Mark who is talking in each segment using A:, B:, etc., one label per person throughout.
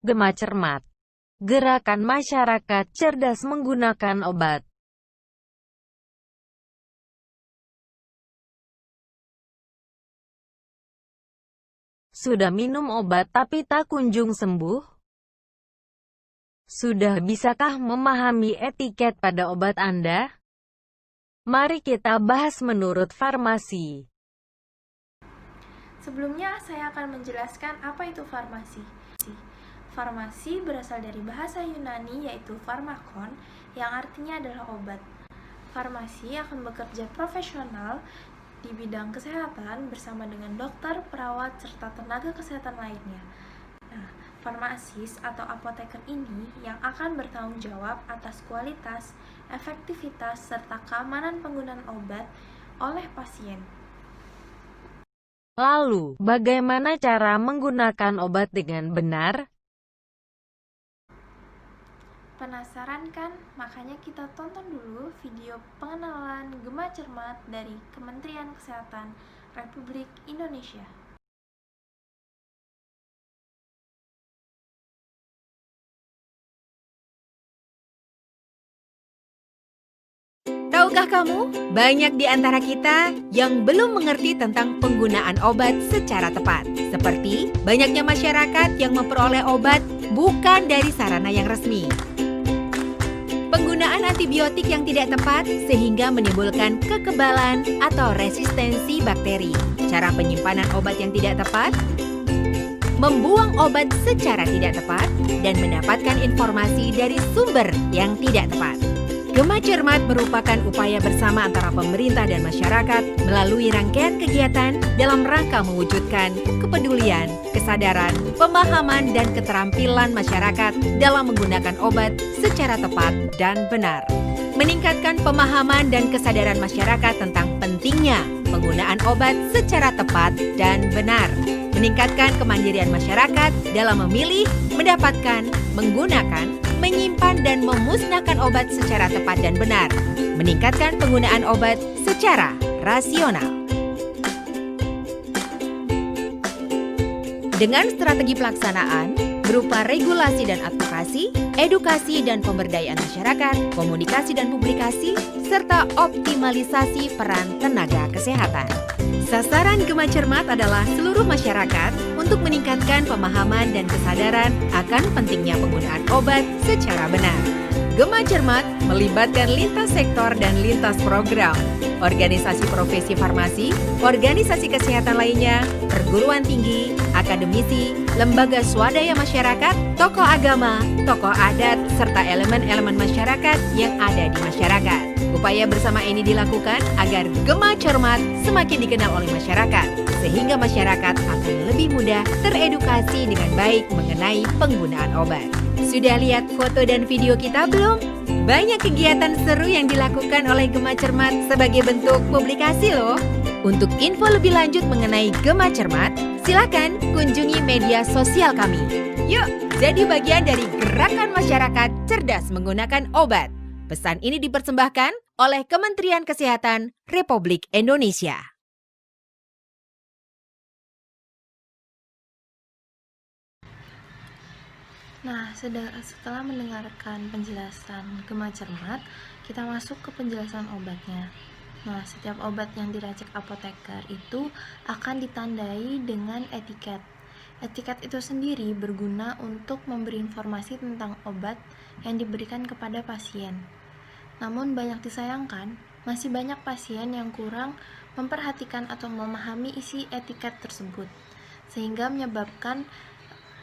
A: Gema cermat. Gerakan masyarakat cerdas menggunakan obat. Sudah minum obat tapi tak kunjung sembuh? Sudah bisakah memahami etiket pada obat Anda? Mari kita bahas menurut farmasi.
B: Sebelumnya, saya akan menjelaskan apa itu farmasi. Farmasi berasal dari bahasa Yunani yaitu pharmakon, yang artinya adalah obat. Farmasi akan bekerja profesional di bidang kesehatan bersama dengan dokter, perawat, serta tenaga kesehatan lainnya. Nah, farmasis atau apoteker ini yang akan bertanggung jawab atas kualitas, efektivitas, serta keamanan penggunaan obat oleh pasien.
A: Lalu, bagaimana cara menggunakan obat dengan benar?
B: Penasaran kan? Makanya kita tonton dulu video pengenalan Gema Cermat dari Kementerian Kesehatan Republik Indonesia.
C: Tahukah kamu, banyak di antara kita yang belum mengerti tentang penggunaan obat secara tepat. Seperti banyaknya masyarakat yang memperoleh obat bukan dari sarana yang resmi. Penggunaan antibiotik yang tidak tepat sehingga menimbulkan kekebalan atau resistensi bakteri. Cara penyimpanan obat yang tidak tepat, membuang obat secara tidak tepat, dan mendapatkan informasi dari sumber yang tidak tepat. Gema Cermat merupakan upaya bersama antara pemerintah dan masyarakat melalui rangkaian kegiatan dalam rangka mewujudkan kepedulian, kesadaran, pemahaman, dan keterampilan masyarakat dalam menggunakan obat secara tepat dan benar. Meningkatkan pemahaman dan kesadaran masyarakat tentang pentingnya penggunaan obat secara tepat dan benar. Meningkatkan kemandirian masyarakat dalam memilih, mendapatkan, menggunakan, menyimpan dan memusnahkan obat secara tepat dan benar. Meningkatkan penggunaan obat secara rasional. Dengan strategi pelaksanaan berupa regulasi dan advokasi, edukasi dan pemberdayaan masyarakat, komunikasi dan publikasi, serta optimalisasi peran tenaga kesehatan. Sasaran Gema Cermat adalah seluruh masyarakat untuk meningkatkan pemahaman dan kesadaran akan pentingnya penggunaan obat secara benar. Gema Cermat melibatkan lintas sektor dan lintas program, organisasi profesi farmasi, organisasi kesehatan lainnya, perguruan tinggi, akademisi, lembaga swadaya masyarakat, tokoh agama, tokoh adat, serta elemen-elemen masyarakat yang ada di masyarakat. Upaya bersama ini dilakukan agar Gema Cermat semakin dikenal oleh masyarakat, sehingga masyarakat akan lebih mudah teredukasi dengan baik mengenai penggunaan obat. Sudah lihat foto dan video kita belum? Banyak kegiatan seru yang dilakukan oleh Gema Cermat sebagai bentuk publikasi loh. Untuk info lebih lanjut mengenai Gema Cermat, silakan kunjungi media sosial kami. Yuk, jadi bagian dari gerakan masyarakat cerdas menggunakan obat. Pesan ini dipersembahkan oleh Kementerian Kesehatan Republik Indonesia.
B: Nah, setelah mendengarkan penjelasan Gema Cermat, kita masuk ke penjelasan obatnya. Nah, setiap obat yang diracik apoteker itu akan ditandai dengan etiket. Etiket itu sendiri berguna untuk memberi informasi tentang obat yang diberikan kepada pasien. Namun banyak disayangkan, masih banyak pasien yang kurang memperhatikan atau memahami isi etiket tersebut, sehingga menyebabkan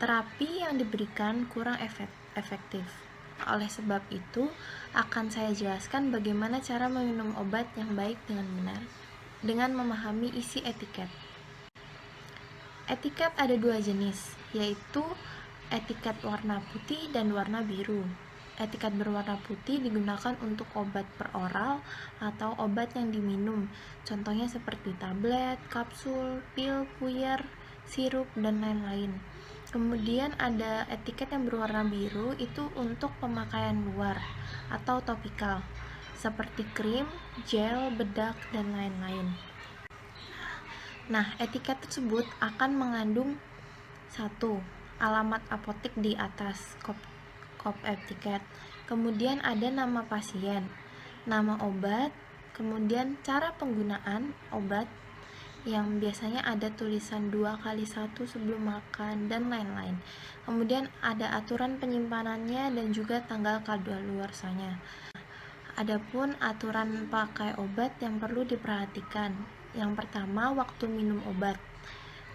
B: terapi yang diberikan kurang efektif. Oleh sebab itu, akan saya jelaskan bagaimana cara meminum obat yang baik dengan benar, dengan memahami isi etiket. Etiket ada dua jenis, yaitu etiket warna putih dan warna biru. Etiket berwarna putih digunakan untuk obat peroral atau obat yang diminum, contohnya seperti tablet, kapsul, pil, puyer, sirup, dan lain-lain. Kemudian ada etiket yang berwarna biru, itu untuk pemakaian luar atau topikal, seperti krim, gel, bedak, dan lain-lain. Nah, etiket tersebut akan mengandung 1. alamat apotek di atas kop etiket. Kemudian ada nama pasien, nama obat, kemudian cara penggunaan obat yang biasanya ada tulisan 2x1 sebelum makan dan lain-lain. Kemudian ada aturan penyimpanannya dan juga tanggal kadaluarsanya. Adapun aturan pakai obat yang perlu diperhatikan. Yang pertama, waktu minum obat.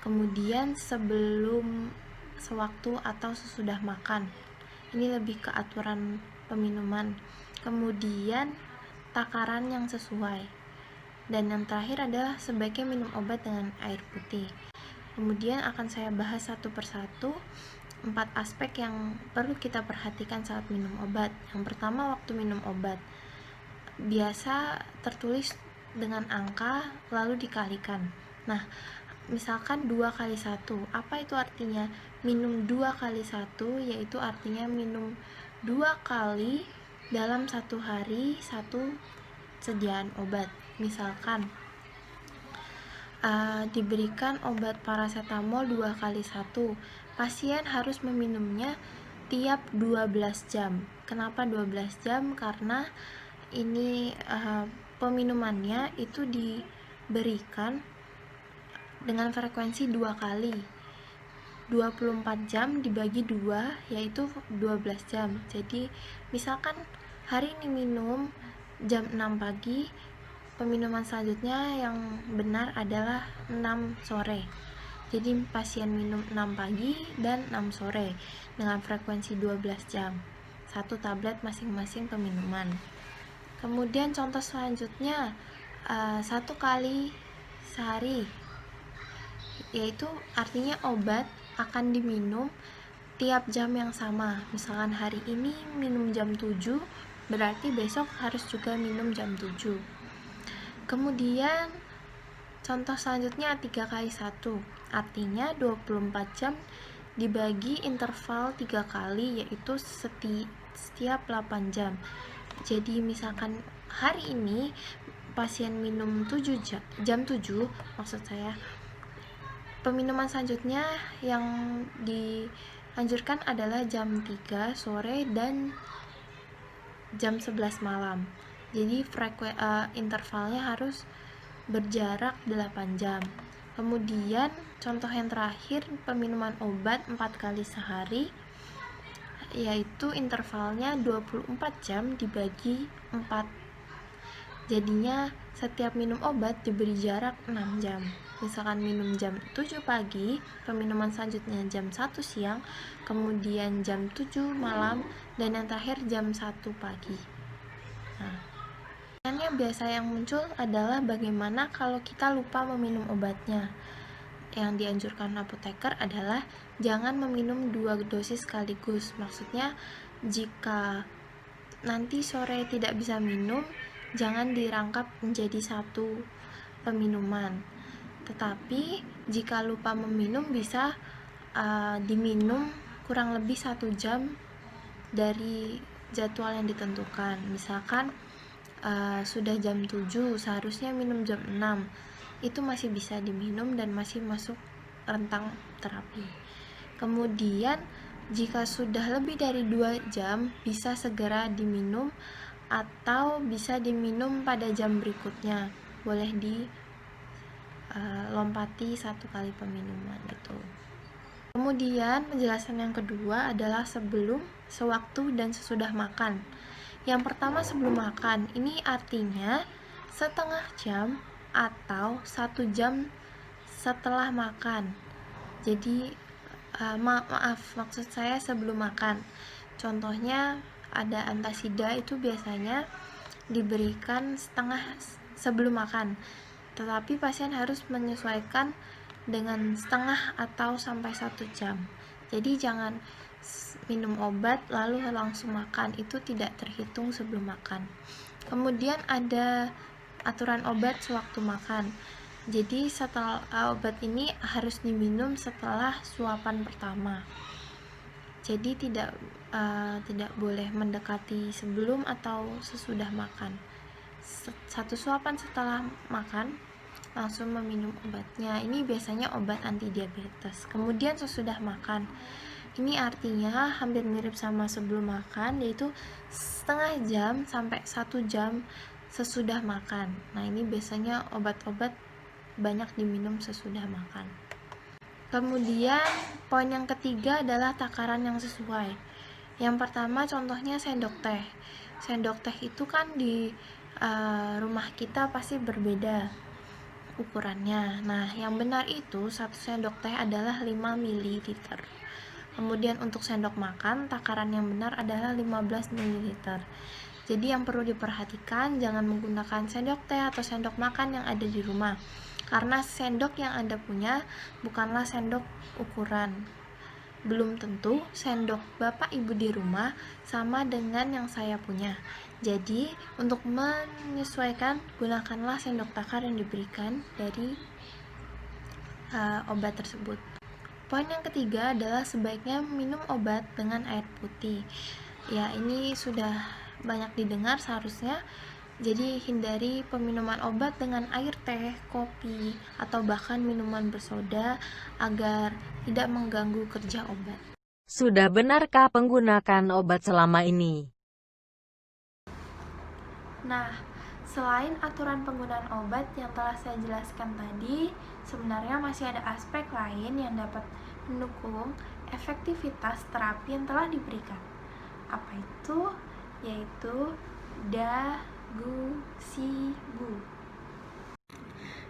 B: Kemudian sebelum, sewaktu atau sesudah makan. Ini lebih ke aturan peminuman. Kemudian takaran yang sesuai. Dan yang terakhir adalah sebaiknya minum obat dengan air putih. Kemudian akan saya bahas satu persatu 4 aspek yang perlu kita perhatikan saat minum obat. Yang pertama, waktu minum obat. Biasa tertulis dengan angka lalu dikalikan. Nah, misalkan 2x1, apa itu artinya? Minum 2x1 yaitu artinya minum 2 kali dalam satu hari satu sediaan obat. Misalkan diberikan obat paracetamol 2x1, pasien harus meminumnya tiap 12 jam. Kenapa 12 jam? Karena ini peminumannya itu diberikan dengan frekuensi 2 kali. 24 jam dibagi 2 yaitu 12 jam. Jadi misalkan hari ini minum jam 6 pagi, peminuman selanjutnya yang benar adalah 6 sore. Jadi pasien minum 6 pagi dan 6 sore dengan frekuensi 12 jam. 1 tablet masing-masing peminuman. Kemudian contoh selanjutnya 1 kali sehari, yaitu artinya obat akan diminum tiap jam yang sama. Misalkan hari ini minum jam 7, berarti besok harus juga minum jam 7. Kemudian contoh selanjutnya 3x1, artinya 24 jam dibagi interval 3 kali, yaitu setiap 8 jam. Jadi misalkan hari ini pasien minum jam 7, maksud saya, peminuman selanjutnya yang dianjurkan adalah jam 3 sore dan jam 11 malam. Jadi intervalnya harus berjarak 8 jam. Kemudian contoh yang terakhir, peminuman obat 4 kali sehari, yaitu intervalnya 24 jam dibagi 4. Jadinya setiap minum obat diberi jarak 6 jam. Misalkan minum jam 7 pagi, peminuman selanjutnya jam 1 siang, kemudian jam 7 malam, dan yang terakhir jam 1 pagi. Nah, pertanyaannya biasa yang muncul adalah bagaimana kalau kita lupa meminum obatnya. Yang dianjurkan apoteker adalah jangan meminum 2 dosis sekaligus. Maksudnya jika nanti sore tidak bisa minum, jangan dirangkap menjadi satu peminuman. Tetapi jika lupa meminum bisa diminum kurang lebih 1 jam dari jadwal yang ditentukan. Misalkan sudah jam 7, seharusnya minum jam 6, itu masih bisa diminum dan masih masuk rentang terapi. Kemudian jika sudah lebih dari 2 jam bisa segera diminum atau bisa diminum pada jam berikutnya. Boleh lompati 1 kali peminuman gitu. Kemudian penjelasan yang kedua adalah sebelum, sewaktu, dan sesudah makan. Yang pertama sebelum makan, ini artinya setengah jam atau 1 jam setelah makan. Jadi maksud saya sebelum makan. Contohnya ada antasida, itu biasanya diberikan sebelum makan. Tetapi pasien harus menyesuaikan dengan setengah atau sampai 1 jam. Jadi jangan minum obat lalu langsung makan, itu tidak terhitung sebelum makan. Kemudian ada aturan obat sewaktu makan. Jadi setelah obat ini harus diminum setelah suapan pertama. Jadi tidak boleh mendekati sebelum atau sesudah makan. 1 suapan setelah makan langsung meminum obatnya. Ini biasanya obat anti diabetes. Kemudian sesudah makan, Ini artinya hampir mirip sama sebelum makan, yaitu setengah jam sampai 1 jam sesudah makan. Nah, ini biasanya obat-obat banyak diminum sesudah makan. Kemudian poin yang ketiga adalah takaran yang sesuai. Yang pertama contohnya sendok teh. Sendok teh itu kan di rumah kita pasti berbeda ukurannya. Nah, yang benar itu 1 sendok teh adalah 5 ml. Kemudian untuk sendok makan, takaran yang benar adalah 15 ml. Jadi yang perlu diperhatikan, jangan menggunakan sendok teh atau sendok makan yang ada di rumah. Karena sendok yang Anda punya bukanlah sendok ukuran. Belum tentu sendok Bapak Ibu di rumah sama dengan yang saya punya. Jadi, untuk menyesuaikan, gunakanlah sendok takar yang diberikan dari obat tersebut. Poin yang ketiga adalah sebaiknya minum obat dengan air putih. Ya, ini sudah banyak didengar seharusnya. Jadi hindari peminuman obat dengan air teh, kopi, atau bahkan minuman bersoda agar tidak mengganggu kerja obat.
A: Sudah benarkah penggunaan obat selama ini?
B: Nah, selain aturan penggunaan obat yang telah saya jelaskan tadi, sebenarnya masih ada aspek lain yang dapat mendukung efektivitas terapi yang telah diberikan. Apa itu? Yaitu dagu-shibu.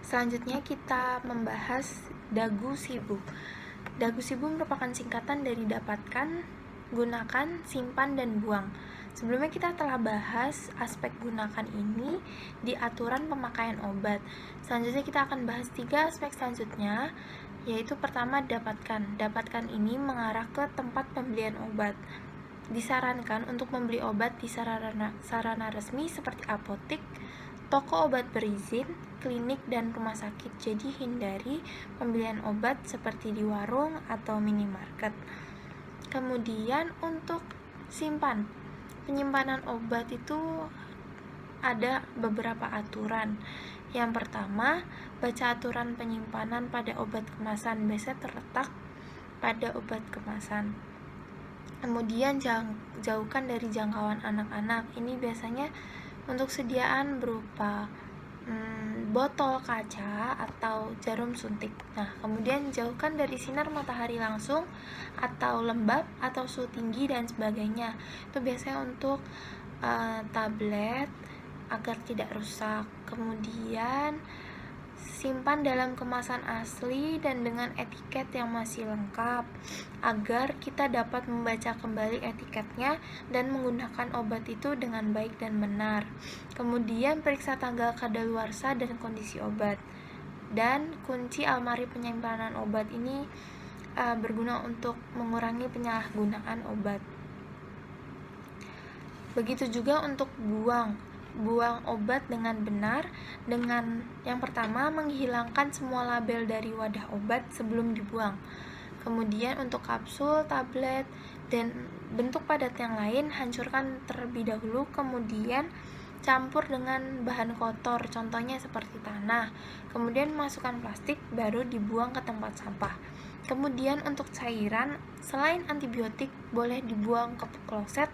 B: Selanjutnya kita membahas dagu-shibu. Dagu-shibu merupakan singkatan dari dapatkan, gunakan, simpan, dan buang. Sebelumnya kita telah bahas aspek gunakan ini di aturan pemakaian obat. Selanjutnya kita akan bahas 3 aspek selanjutnya, yaitu pertama dapatkan. Dapatkan ini mengarah ke tempat pembelian obat. Disarankan untuk membeli obat di sarana resmi seperti apotik, toko obat berizin, klinik, dan rumah sakit. Jadi hindari pembelian obat seperti di warung atau minimarket. Kemudian untuk simpan. Penyimpanan obat itu ada beberapa aturan. Yang pertama, baca aturan penyimpanan pada obat kemasan. Biasanya terletak pada obat kemasan. Kemudian jauhkan dari jangkauan anak-anak. Ini biasanya untuk sediaan berupa botol kaca atau jarum suntik. Nah, kemudian jauhkan dari sinar matahari langsung atau lembab atau suhu tinggi dan sebagainya. Itu biasanya untuk tablet agar tidak rusak. Kemudian simpan dalam kemasan asli dan dengan etiket yang masih lengkap agar kita dapat membaca kembali etiketnya dan menggunakan obat itu dengan baik dan benar. Kemudian periksa tanggal kadaluarsa dan kondisi obat. Dan kunci almari penyimpanan obat ini berguna untuk mengurangi penyalahgunaan obat. Begitu juga untuk buang obat dengan benar, dengan yang pertama menghilangkan semua label dari wadah obat sebelum dibuang. Kemudian untuk kapsul, tablet, dan bentuk padat yang lain hancurkan terlebih dahulu, kemudian campur dengan bahan kotor, contohnya seperti tanah. Kemudian masukkan plastik, baru dibuang ke tempat sampah. Kemudian untuk cairan, selain antibiotik boleh dibuang ke kloset,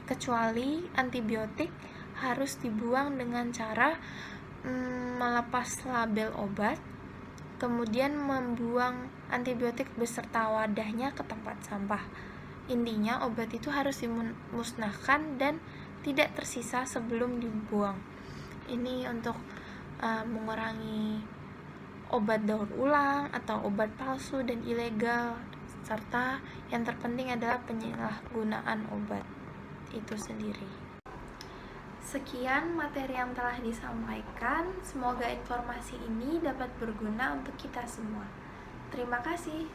B: kecuali antibiotik harus dibuang dengan cara melepas label obat, kemudian membuang antibiotik beserta wadahnya ke tempat sampah. Intinya obat itu harus dimusnahkan dan tidak tersisa sebelum dibuang. Ini untuk mengurangi obat daur ulang atau obat palsu dan ilegal, serta yang terpenting adalah penyalahgunaan obat itu sendiri. Sekian materi yang telah disampaikan. Semoga informasi ini dapat berguna untuk kita semua. Terima kasih.